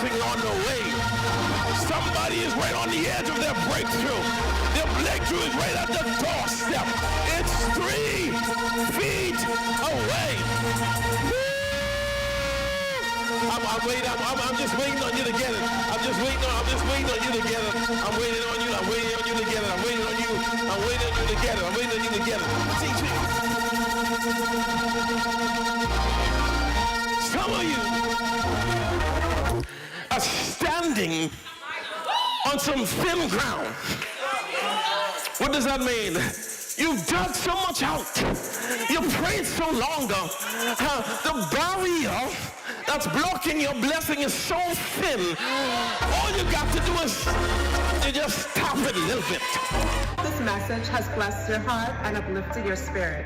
blessing on the way. Somebody is right on the edge of their breakthrough. Their breakthrough is right at the doorstep. It's 3 feet away. I'm just waiting on you to get it. I'm just waiting on you to get it. I'm waiting on you to get it. I'm waiting on you to get it. I'm waiting on you to get it. Some of you are standing on some thin ground. What does that mean? You've dug so much out. You prayed so long. The barrier that's blocking your blessing is so thin. All you got to do is you just tap it a little bit. This message has blessed your heart and uplifted your spirit.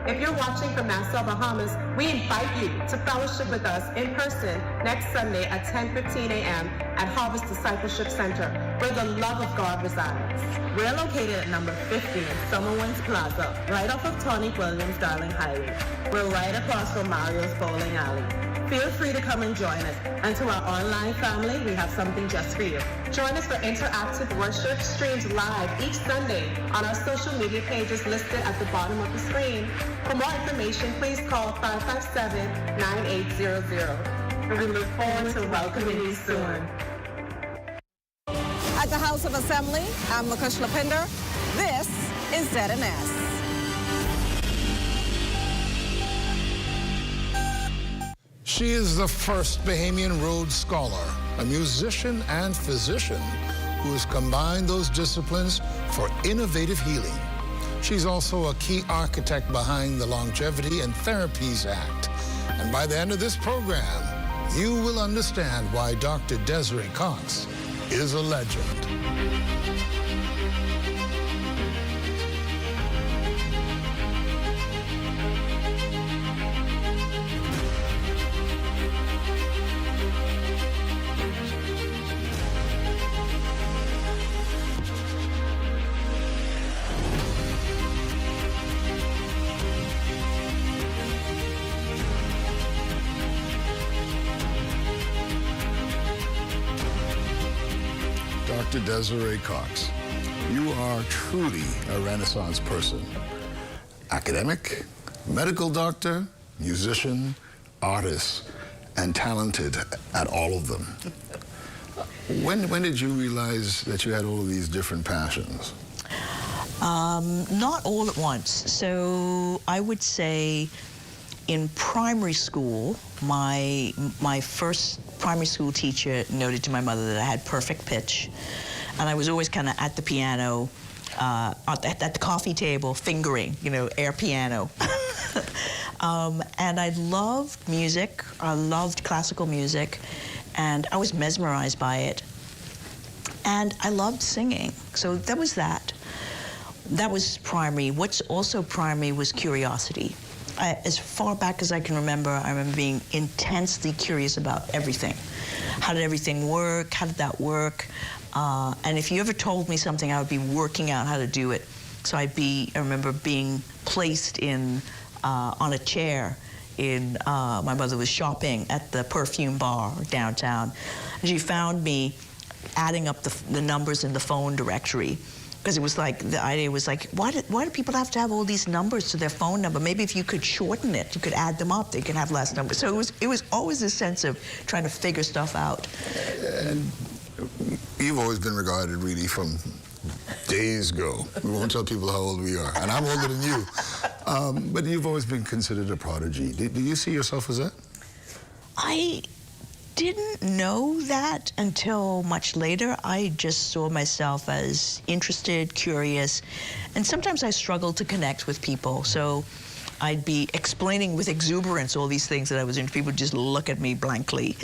If you're watching from Nassau, Bahamas, we invite you to fellowship with us in person next Sunday at 10:15 a.m. at Harvest Discipleship Center, where the love of God resides. We're located at number 50 Summerwinds Plaza, right off of Tony Williams Darling Highway. We're right across from Mario's Bowling Alley. Feel free to come and join us. And to our online family, we have something just for you. Join us for interactive worship streams live each Sunday on our social media pages listed at the bottom of the screen. For more information, please call 557-9800. We look forward to welcoming you soon. At the House of Assembly, I'm Lakush Lapinder. This is ZNS. She is the first Bahamian Rhodes Scholar, a musician and physician who has combined those disciplines for innovative healing. She's also a key architect behind the Longevity and Therapies Act. And by the end of this program, you will understand why Dr. Desiree Cox is a legend. Dr. Desiree Cox, you are truly a Renaissance person. Academic, medical doctor, musician, artist, and talented at all of them. When did you realize that you had all of these different passions? Not all at once. So I would say in primary school, my first primary school teacher noted to my mother that I had perfect pitch, and I was always kind of at the piano, at the coffee table, fingering, air piano. And I loved music. I loved classical music, and I was mesmerized by it. And I loved singing, so that was that. That was primary. What's also primary was curiosity. As far back as I can remember, I remember being intensely curious about everything. How did everything work? How did that work? And if you ever told me something, I would be working out how to do it. So I remember being placed on a chair my mother was shopping at the perfume bar downtown. And she found me adding up the numbers in the phone directory. Because it was like, the idea was like, why do people have to have all these numbers to their phone number? Maybe if you could shorten it, you could add them up, they could have less numbers. So it was always a sense of trying to figure stuff out. And you've always been regarded really from days ago. We won't tell people how old we are, and I'm older than you. But you've always been considered a prodigy. Do you see yourself as that? I didn't know that until much later. I just saw myself as interested, curious, and sometimes I struggled to connect with people. So I'd be explaining with exuberance all these things that I was into. People would just look at me blankly.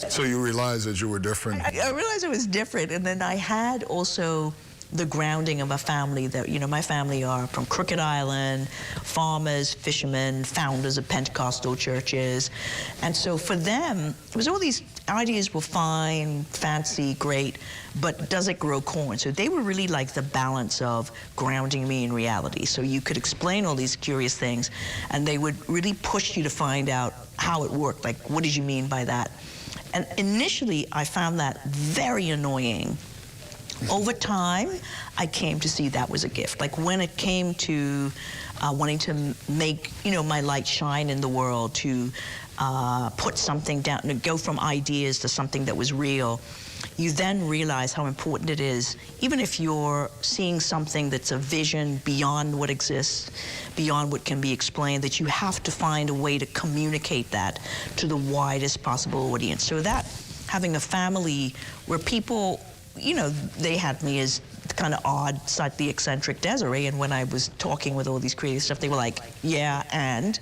So you realized that you were different? I realized I was different, and then I had also the grounding of a family that, my family are from Crooked Island, farmers, fishermen, founders of Pentecostal churches. And so for them, it was all these ideas were fine, fancy, great, but does it grow corn? So they were really like the balance of grounding me in reality. So you could explain all these curious things, and they would really push you to find out how it worked. Like, what did you mean by that? And initially, I found that very annoying. Over time, I came to see that was a gift. Like when it came to wanting to make, my light shine in the world, to put something down, to go from ideas to something that was real, you then realize how important it is, even if you're seeing something that's a vision beyond what exists, beyond what can be explained, that you have to find a way to communicate that to the widest possible audience. So that, having a family where people, they had me as kind of odd, slightly eccentric Desiree, and when I was talking with all these creative stuff, they were like, yeah, and?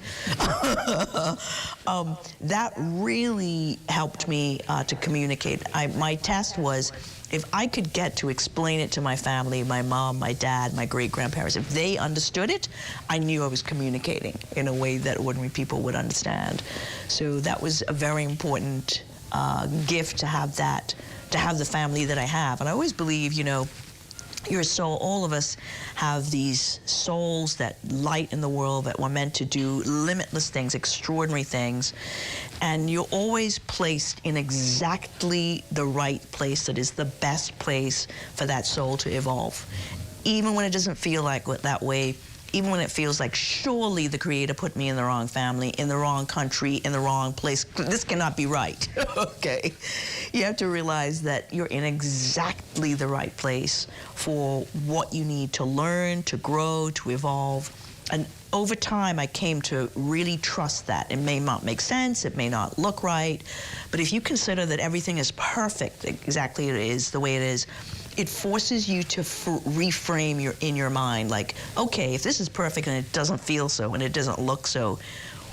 That really helped me to communicate. My test was, if I could get to explain it to my family, my mom, my dad, my great-grandparents, if they understood it, I knew I was communicating in a way that ordinary people would understand. So that was a very important gift to have that, to have the family that I have. And I always believe, your soul, all of us have these souls that light in the world, that were meant to do limitless things, extraordinary things, and you're always placed in exactly the right place that is the best place for that soul to evolve. Even when it doesn't feel like that way, even when it feels like surely the Creator put me in the wrong family, in the wrong country, in the wrong place, this cannot be right, okay? You have to realize that you're in exactly the right place for what you need to learn, to grow, to evolve. And over time, I came to really trust that. It may not make sense, it may not look right, but if you consider that everything is perfect, exactly it is, the way it is, it forces you to reframe in your mind, like, okay, if this is perfect and it doesn't feel so and it doesn't look so,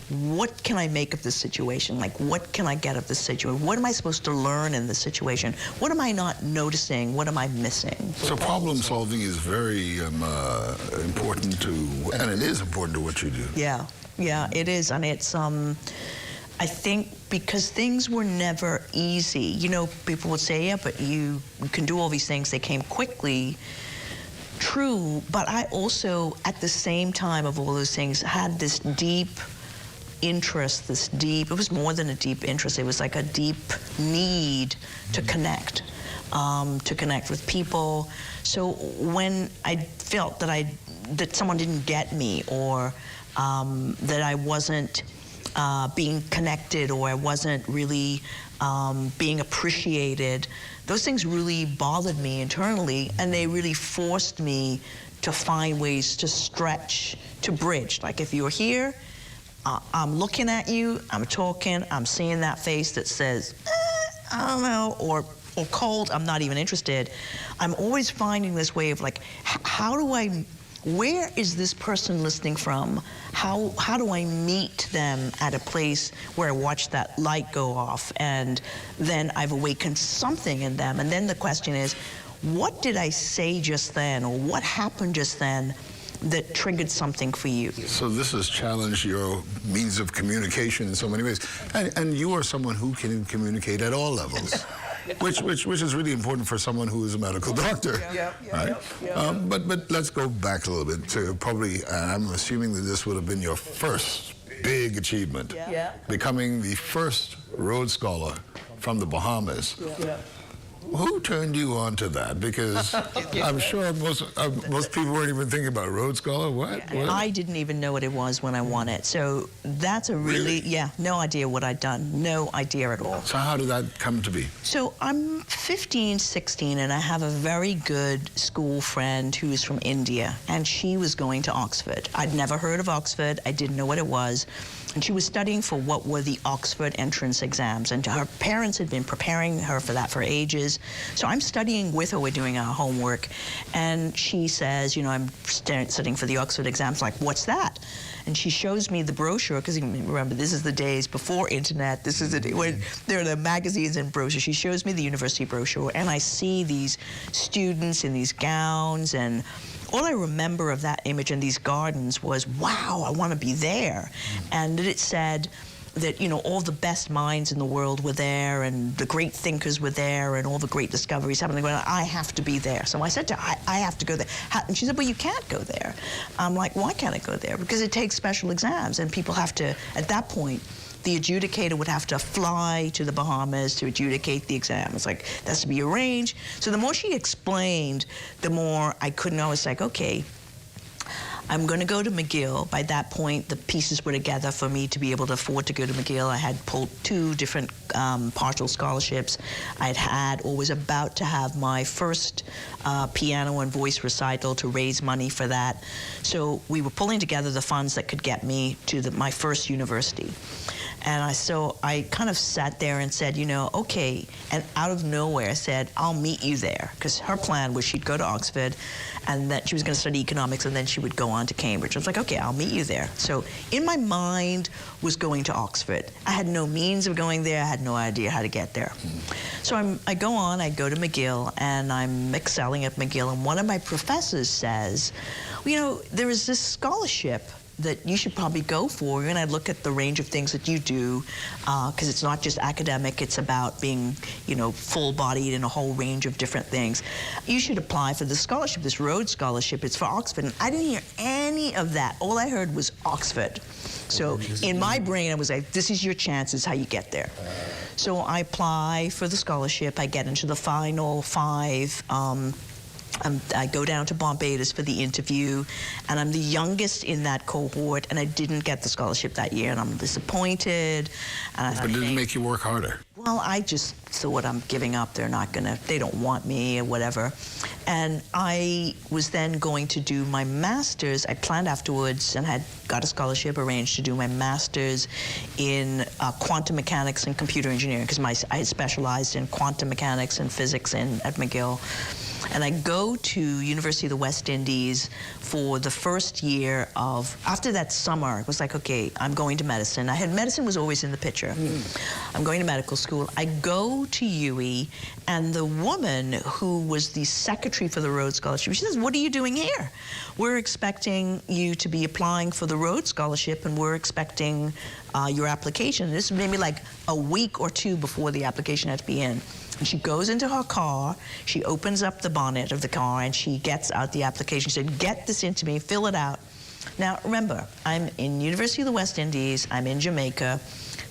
what can I make of this situation? Like, what can I get of this situation? What am I supposed to learn in this situation? What am I not noticing? What am I missing? So problem solving is very important to, and it is important to what you do. Yeah, it is, and it's, I think because things were never easy. People would say, yeah, but you can do all these things, they came quickly. True, but I also, at the same time of all those things, had this deep interest, it was more than a deep interest, it was like a deep need to connect with people. So when I felt that someone didn't get me, or that I wasn't being connected, or I wasn't really being appreciated, those things really bothered me internally, and they really forced me to find ways to stretch, to bridge. Like, if you're here, I'm looking at you, I'm talking, I'm seeing that face that says, I don't know, or cold, I'm not even interested. I'm always finding this way of like, where is this person listening from? How do I meet them at a place where I watch that light go off, and then I've awakened something in them? And then the question is, what did I say just then, or what happened just then that triggered something for you? So this has challenged your means of communication in so many ways. And you are someone who can communicate at all levels. Which is really important for someone who is a medical doctor. Right? But let's go back a little bit to probably, I'm assuming that this would have been your first big achievement, becoming the first Rhodes Scholar from the Bahamas. Who turned you on to that? Because I'm sure most people weren't even thinking about Rhodes Scholar. What? I didn't even know what it was when I won it. So that's a really, no idea what I'd done. No idea at all. So how did that come to be? So I'm 15, 16, and I have a very good school friend who is from India, and she was going to Oxford. I'd never heard of Oxford. I didn't know what it was. And she was studying for what were the Oxford entrance exams, and her parents had been preparing her for that for ages. So I'm studying with her, we're doing our homework, and she says, I'm studying for the Oxford exams, like, what's that? And she shows me the brochure, because remember, this is the days before internet, this is the day when there are the magazines and brochures. She shows me the university brochure, and I see these students in these gowns, and all I remember of that image in these gardens was, wow, I want to be there. And it said that, all the best minds in the world were there, and the great thinkers were there, and all the great discoveries happening. I have to be there. So I said to her, I have to go there. And she said, well, you can't go there. I'm like, why can't I go there? Because it takes special exams, and people have to, at that point, the adjudicator would have to fly to the Bahamas to adjudicate the exam. It's like, that's to be arranged. So the more she explained, the more I couldn't. I was like, okay, I'm going to go to McGill. By that point, the pieces were together for me to be able to afford to go to McGill. I had pulled 2 different partial scholarships. I'd had or was about to have my first piano and voice recital to raise money for that. So we were pulling together the funds that could get me to my first university. And so I kind of sat there and said, you know, okay. And out of nowhere said, I'll meet you there. Because her plan was she'd go to Oxford and that she was going to study economics and then she would go on to Cambridge. I was like, okay, I'll meet you there. So in my mind was going to Oxford. I had no means of going there. I had no idea how to get there. So I go to McGill and I'm excelling at McGill. And one of my professors says, well, you know, there is this scholarship that you should probably go for. And I look at the range of things that you do, because it's not just academic, it's about being, you know, full-bodied in a whole range of different things. You should apply for this scholarship, this Rhodes Scholarship. It's for Oxford. And I didn't hear any of that. All I heard was Oxford. So in my brain, I was like, this is your chance, this is how you get there. So I apply for the scholarship. I get into the final 5. I go down to Barbados for the interview, and I'm the youngest in that cohort, and I didn't get the scholarship that year, and I'm disappointed. And But did it make you work harder? Well, I just thought, I'm giving up. They don't want me or whatever. And I was then going to do my master's. I planned afterwards and had got a scholarship arranged to do my master's in quantum mechanics and computer engineering, because I had specialized in quantum mechanics and physics at McGill. And I go to University of the West Indies for the first year of, after that summer, it was like, okay, I'm going to medicine. Medicine was always in the picture. I'm going to medical school. I go to UWI, and the woman who was the secretary for the Rhodes Scholarship, she says, what are you doing here? We're expecting you to be applying for the Rhodes Scholarship, and we're expecting your application. This was maybe like a week or 2 before the application had to be in. And she goes into her car, she opens up the bonnet of the car, and she gets out the application. She said, get this into me, fill it out. Now, remember, I'm in University of the West Indies, I'm in Jamaica.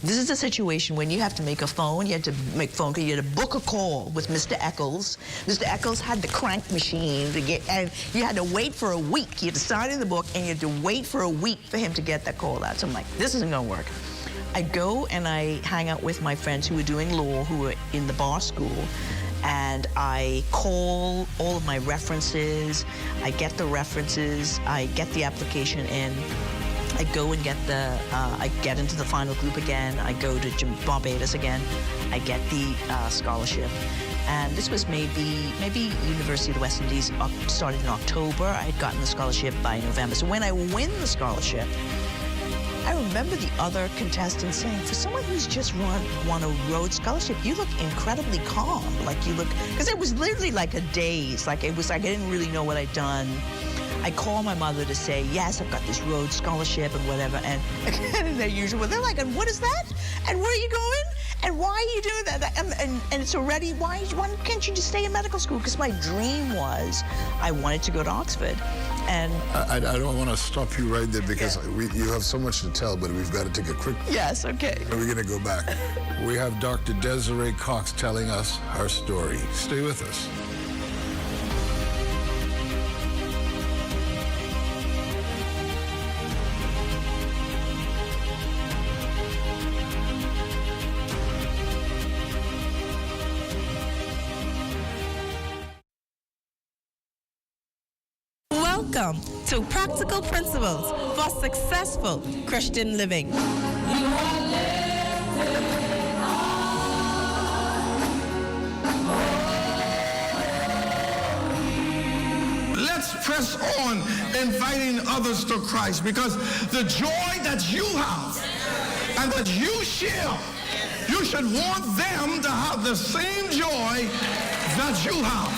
This is a situation when you have to make a phone, you had to make phone call, you had to book a call with Mr. Eccles. Mr. Eccles had the crank machine to get, and you had to wait for a week. You had to sign in the book, and you had to wait for a week for him to get that call out. So I'm like, this isn't gonna work. I go and I hang out with my friends who were doing law, who were in the bar school, and I call all of my references. I get the references, I get the application in. I go and get I get into the final group again. I go to Barbados again. I get the scholarship. And this was maybe University of the West Indies started in October. I had gotten the scholarship by November. So when I win the scholarship, I remember the other contestants saying, for someone who's just won a Rhodes Scholarship, you look incredibly calm. Like you look, because it was literally like a daze. Like it was like I didn't really know what I'd done. I call my mother to say, yes, I've got this Rhodes Scholarship and whatever. And again, their usual, they're like, and what is that? And where are you going? And why are you doing that? And it's already, why can't you just stay in medical school? Because my dream was, I wanted to go to Oxford. And I don't want to stop you right there because you have so much to tell, but we've got to take a quick... Yes, okay. We're going to go back. We have Dr. Desiree Cox telling us her story. Stay with us. Welcome to Practical Principles for Successful Christian Living. Let's press on inviting others to Christ, because the joy that you have and that you share, you should want them to have the same joy that you have.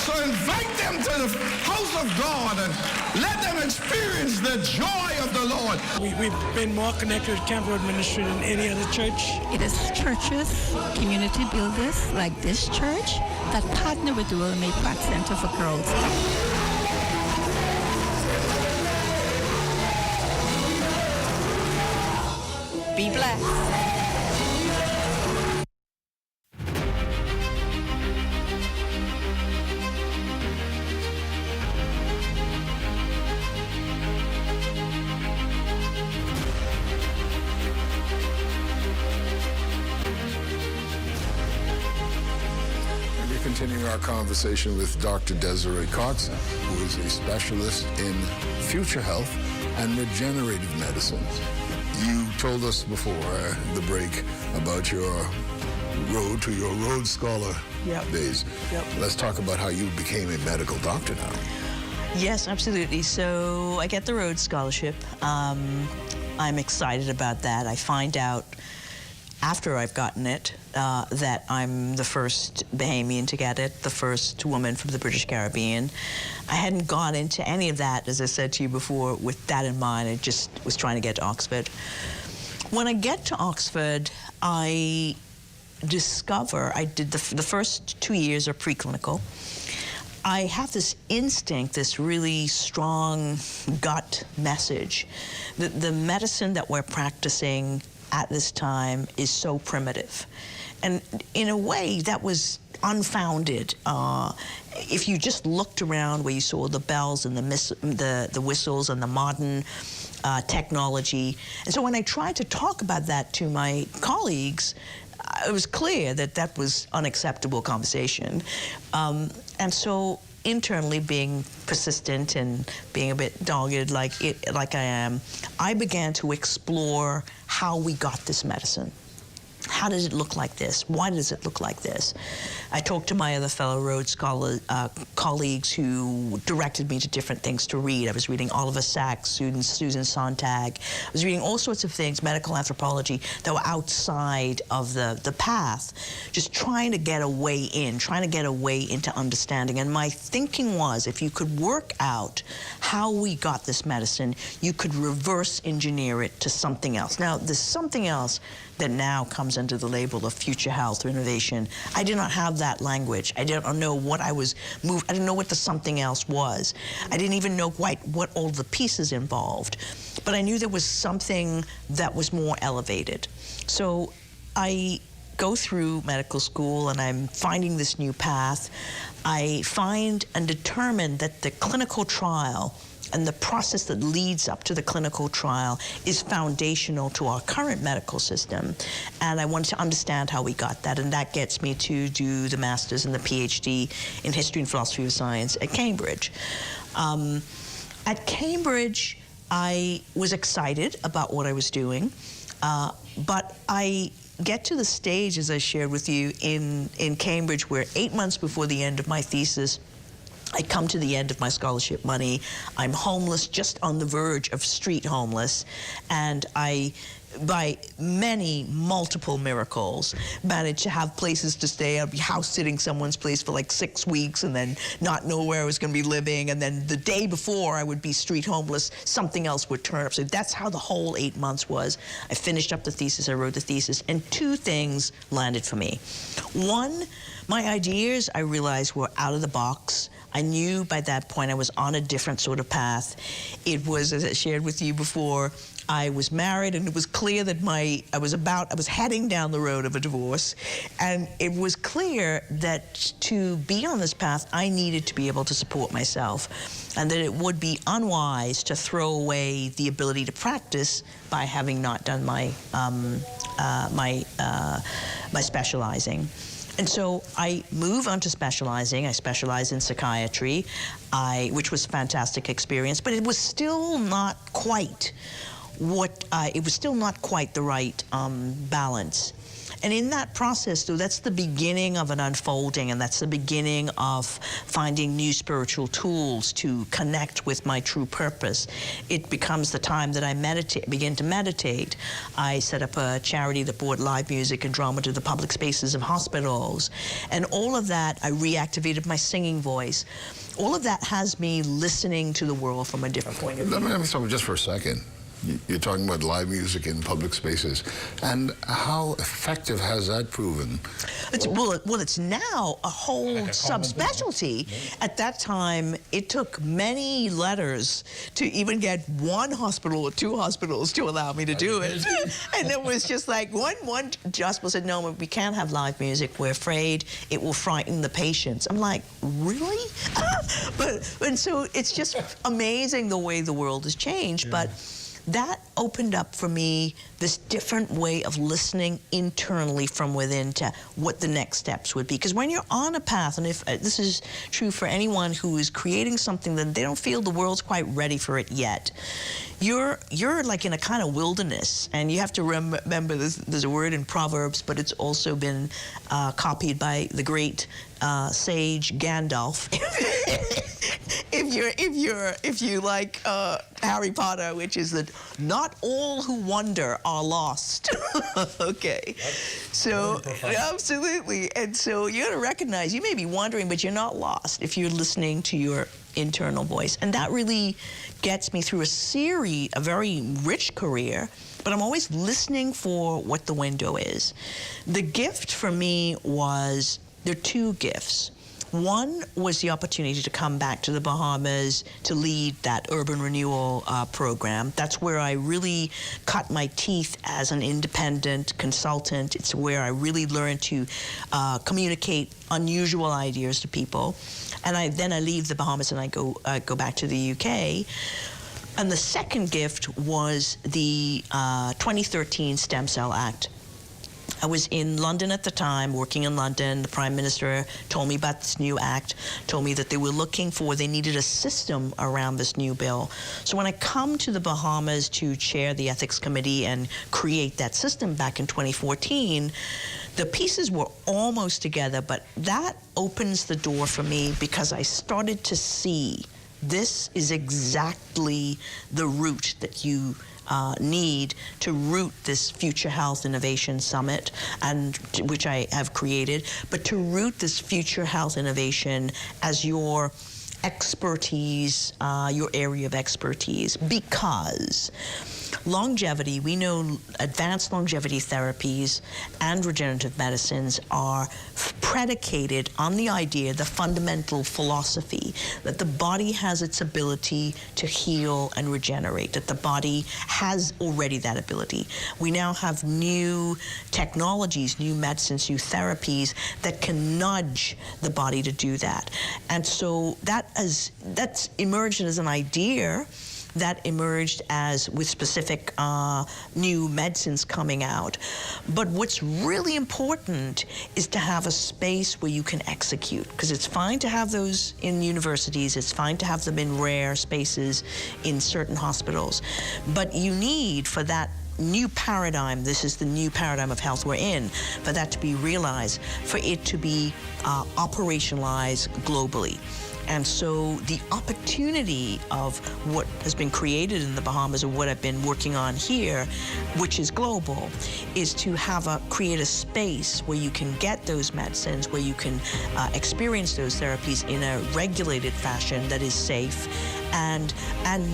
So invite them to the house of God and let them experience the joy of the Lord. We've been more connected with Camp Road Ministry than any other church. It is churches, community builders like this church that partner with the World Made Pratt Center for Girls. Be blessed. Continuing our conversation with Dr. Desiree Cox, who is a specialist in future health and regenerative medicine. You told us before the break about your road to your Rhodes Scholar days. Yep. Let's talk about how you became a medical doctor now. Yes, absolutely. So I get the Rhodes Scholarship. I'm excited about that. I find out after I've gotten it that I'm the first Bahamian to get it, the first woman from the British Caribbean. I hadn't gone into any of that, as I said to you before, with that in mind. I just was trying to get to Oxford. When I get to Oxford, I discover, I did the first 2 years are preclinical. I have this instinct, this really strong gut message that the medicine that we're practicing at this time is so primitive. And in a way, that was unfounded. If you just looked around where you saw the bells and the whistles and the modern technology. And so when I tried to talk about that to my colleagues, it was clear that that was unacceptable conversation. And so internally, being persistent and being a bit dogged like I am, I began to explore how we got this medicine. How does it look like this? Why does it look like this? I talked to my other fellow Rhodes Scholar colleagues who directed me to different things to read. I was reading Oliver Sacks, Susan Sontag. I was reading all sorts of things, medical anthropology, that were outside of the path, just trying to get a way in, trying to get a way into understanding. And my thinking was, if you could work out how we got this medicine, you could reverse engineer it to something else. Now, there's something else that now comes under the label of future health or innovation. I did not have that language. I didn't know what I didn't know what the something else was. I didn't even know quite what all the pieces involved. But I knew there was something that was more elevated. So I go through medical school and I'm finding this new path. I find and determine that the clinical trial and the process that leads up to the clinical trial is foundational to our current medical system. And I wanted to understand how we got that, and that gets me to do the master's and the PhD in history and philosophy of science at Cambridge. At Cambridge, I was excited about what I was doing, but I get to the stage, as I shared with you, in Cambridge, where 8 months before the end of my thesis, I come to the end of my scholarship money. I'm homeless, just on the verge of street homeless, and I, by multiple miracles, managed to have places to stay. I'd be house sitting someone's place for like 6 weeks and then not know where I was going to be living, and then the day before I would be street homeless, something else would turn up. So that's how the whole 8 months was. I finished up the thesis, I wrote the thesis, and two things landed for me. One, my ideas, I realized, were out of the box. I knew by that point I was on a different sort of path. It was, as I shared with you before, I was married, and it was clear that I was heading down the road of a divorce, and it was clear that to be on this path, I needed to be able to support myself, and that it would be unwise to throw away the ability to practice by having not done my specializing. And so I move on to specializing. I specialize in psychiatry, which was a fantastic experience, but it was still not quite the right balance. And in that process, though, that's the beginning of an unfolding, and that's the beginning of finding new spiritual tools to connect with my true purpose. It becomes the time that I begin to meditate. I set up a charity that brought live music and drama to the public spaces of hospitals. And all of that, I reactivated my singing voice. All of that has me listening to the world from a different point of view. Let me stop just for a second. You're talking about live music in public spaces. And how effective has that proven? It's now a whole subspecialty. At that time, it took many letters to even get one hospital or two hospitals to allow me to do it. And it was just like, one hospital said, no, we can't have live music. We're afraid it will frighten the patients. I'm like, really? And so it's just amazing the way the world has changed. But that opened up for me this different way of listening internally from within to what the next steps would be. Because when you're on a path, and if this is true for anyone who is creating something that they don't feel the world's quite ready for it yet, you're like in a kind of wilderness, and you have to remember there's a word in Proverbs, but it's also been copied by the great sage Gandalf. If you like Harry Potter, which is that not all who wander are lost. Okay, so absolutely, and so you got to recognize you may be wandering, but you're not lost if you're listening to your internal voice, and that really gets me through a very rich career. But I'm always listening for what the window is. The gift for me was, there are two gifts. One was the opportunity to come back to the Bahamas to lead that urban renewal program. That's where I really cut my teeth as an independent consultant. It's where I really learned to communicate unusual ideas to people. And then I leave the Bahamas and I go back to the UK. And the second gift was the 2013 Stem Cell Act. I was in London at the time, working in London. The Prime Minister told me about this new act, told me that they needed a system around this new bill. So when I come to the Bahamas to chair the Ethics Committee and create that system back in 2014, the pieces were almost together, but that opens the door for me because I started to see this is exactly the route that you need to root this Future Health Innovation Summit, and which I have created, but to root this Future Health Innovation as your expertise, your area of expertise, because longevity, we know advanced longevity therapies and regenerative medicines are predicated on the idea, the fundamental philosophy, that the body has its ability to heal and regenerate, that the body has already that ability. We now have new technologies, new medicines, new therapies that can nudge the body to do that. And so that's emerged as an idea that emerged as with specific new medicines coming out. But what's really important is to have a space where you can execute, because it's fine to have those in universities, it's fine to have them in rare spaces in certain hospitals, but you need, for that new paradigm, this is the new paradigm of health we're in, for that to be realized, for it to be operationalized globally. And so the opportunity of what has been created in the Bahamas, or what I've been working on here, which is global, is to create a space where you can get those medicines, where you can experience those therapies in a regulated fashion that is safe, and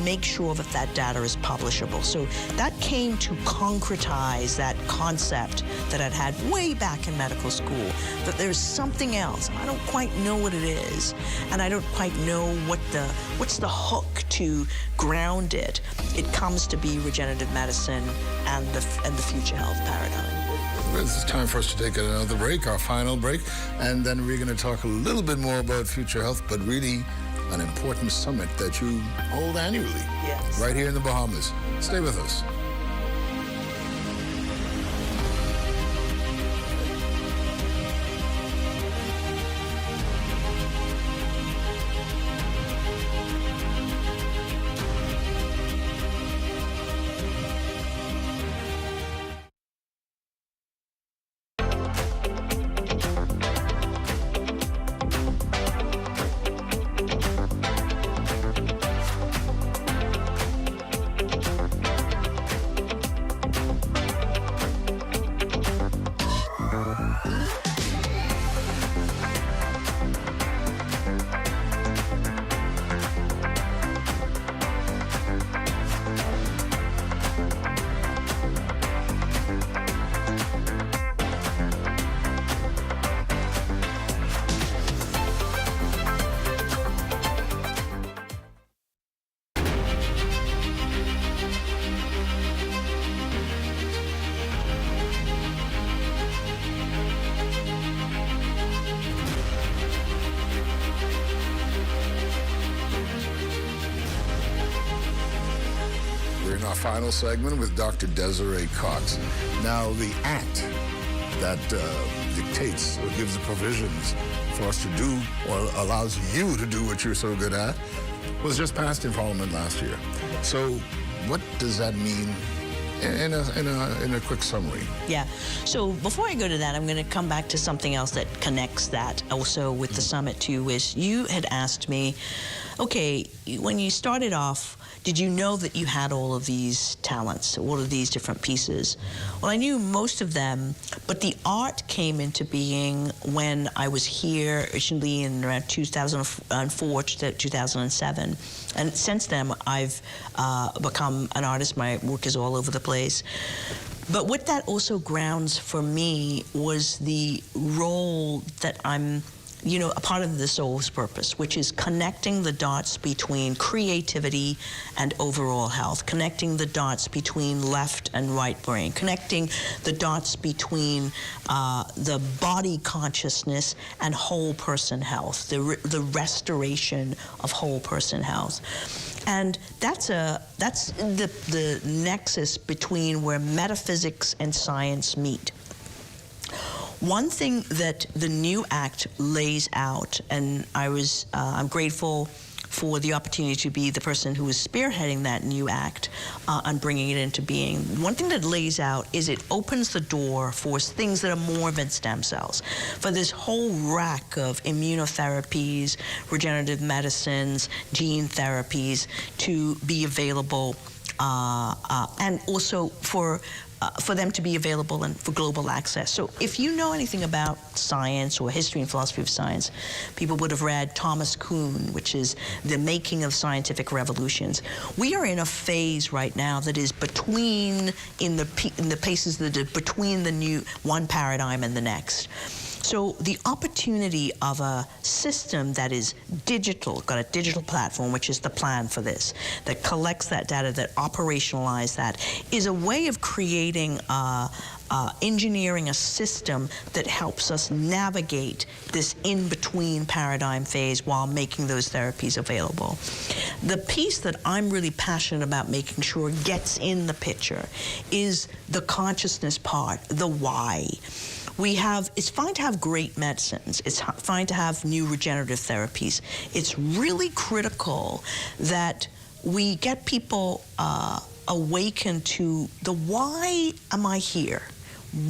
make sure that that data is publishable. So that came to concretize that concept that I'd had way back in medical school, that there's something else. I don't quite know what it is, and I don't quite know what's the hook to ground it. It comes to be regenerative medicine and the future health paradigm. It's time for us to take another break, our final break, and then we're going to talk a little bit more about future health, but really an important summit that you hold annually, yes, right here in the Bahamas. Stay with us. our final segment with Dr. Desiree Cox. Now, the act that dictates or gives the provisions for us to do or allows you to do what you're so good at was just passed in Parliament last year. So what does that mean in a quick summary? Yeah. So before I go to that, I'm going to come back to something else that connects that also with the summit too, is you had asked me, okay, when you started off, did you know that you had all of these talents, all of these different pieces? Well, I knew most of them, but the art came into being when I was here originally in around 2004 to 2007. And since then, I've become an artist. My work is all over the place. But what that also grounds for me was the role that I'm, you know, a part of the soul's purpose, which is connecting the dots between creativity and overall health, connecting the dots between left and right brain, connecting the dots between the body consciousness and whole person health, the restoration of whole person health. And that's the nexus between where metaphysics and science meet. One thing that the new act lays out, and I'm grateful for the opportunity to be the person who is spearheading that new act and bringing it into being. One thing that lays out is it opens the door for things that are more than stem cells, for this whole rack of immunotherapies, regenerative medicines, gene therapies to be available, and also for them to be available and for global access. So if you know anything about science or history and philosophy of science, people would have read Thomas Kuhn, which is The Making of Scientific Revolutions. We are in a phase right now that is between, in the places that are between the new one paradigm and the next. So the opportunity of a system that is digital, got a digital platform, which is the plan for this, that collects that data, that operationalizes that, is a way of creating engineering a system that helps us navigate this in-between paradigm phase while making those therapies available. The piece that I'm really passionate about making sure gets in the picture is the consciousness part, the why. It's fine to have great medicines. It's fine to have new regenerative therapies. It's really critical that we get people awakened to the why am I here?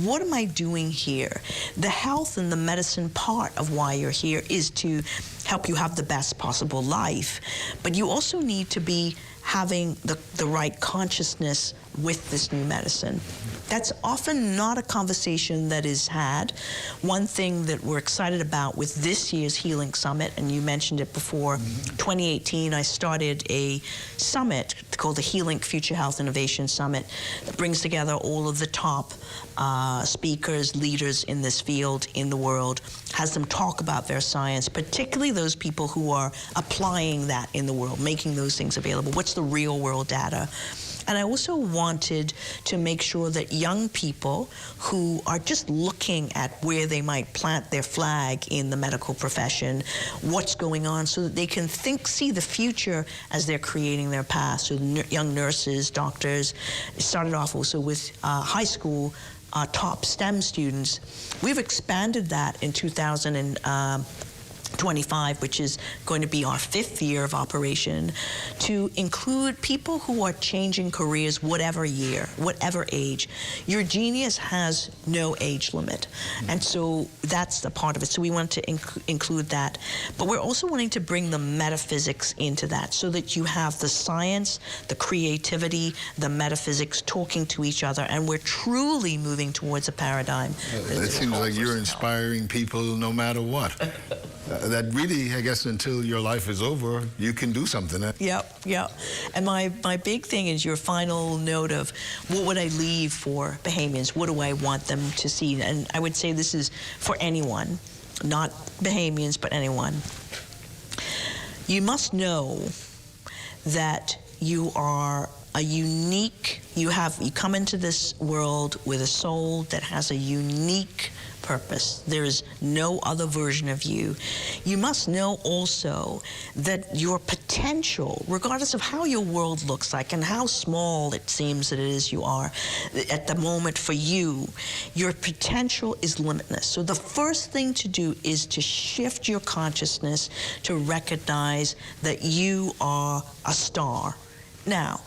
What am I doing here? The health and the medicine part of why you're here is to help you have the best possible life. But you also need to be having the right consciousness with this new medicine. That's often not a conversation that is had. One thing that we're excited about with this year's Healing Summit, and you mentioned it before, 2018, I started a summit called the Healing Future Health Innovation Summit that brings together all of the top speakers, leaders in this field in the world, has them talk about their science, particularly those people who are applying that in the world, making those things available. What's the real world data? And I also wanted to make sure that young people who are just looking at where they might plant their flag in the medical profession, what's going on, so that they can see the future as they're creating their past. So young nurses, doctors. It started off also with high school top STEM students. We've expanded that in 2025, which is going to be our 5th year of operation, to include people who are changing careers whatever year, whatever age. Your genius has no age limit. And so that's the part of it. So we want to include that. But we're also wanting to bring the metaphysics into that so that you have the science, the creativity, the metaphysics talking to each other, and we're truly moving towards a paradigm. It seems like you're inspiring people no matter what. That really, I guess, until your life is over, you can do something. Yep. And my big thing is your final note of what would I leave for Bahamians? What do I want them to see? And I would say this is for anyone, not Bahamians, but anyone. You must know that you are a unique, you come into this world with a soul that has a unique purpose. There is no other version of you. You must know also that your potential, regardless of how your world looks like and how small it seems that it is you are at the moment for you, your potential is limitless. So the first thing to do is to shift your consciousness to recognize that you are a star. Now,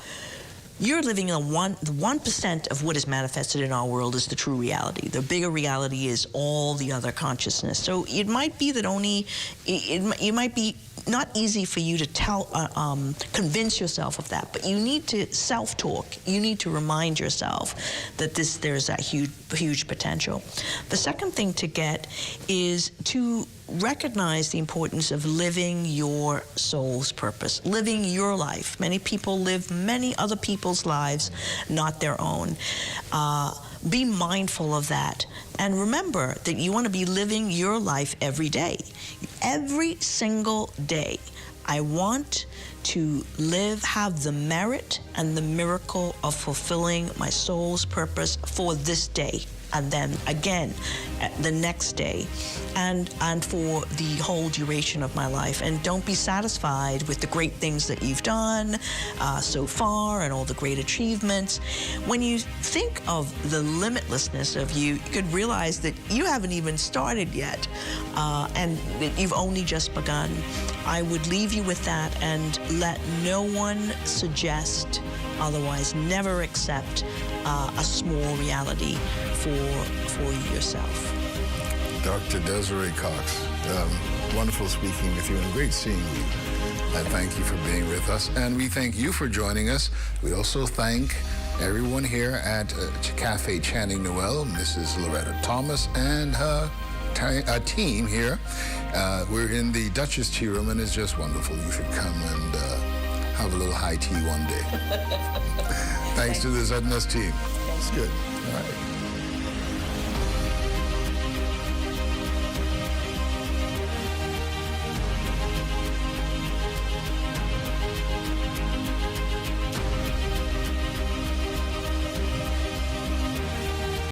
you're living in the 1% of what is manifested in our world is the true reality. The bigger reality is all the other consciousness. So it might be that it might be not easy for you to convince yourself of that, but you need to self-talk. You need to remind yourself that there's that huge potential. The second thing to get is to recognize the importance of living your soul's purpose, living your life. Many people live many other people's lives, not their own. Be mindful of that. And remember that you want to be living your life every day. Every single day. I want to have the merit and the miracle of fulfilling my soul's purpose for this day. And then again, the next day, and for the whole duration of my life. And don't be satisfied with the great things that you've done so far and all the great achievements. When you think of the limitlessness of you, you could realize that you haven't even started yet, and that you've only just begun. I would leave you with that and let no one suggest otherwise. Never accept a small reality for yourself. Dr. Desiree Cox, wonderful speaking with you and great seeing you. And thank you for being with us. And we thank you for joining us. We also thank everyone here at Cafe Channing Noel, Mrs. Loretta Thomas and her team here. We're in the Duchess Tea Room, and it's just wonderful. You should come and have a little high tea one day. Thanks to the ZNS team. It's good. All right.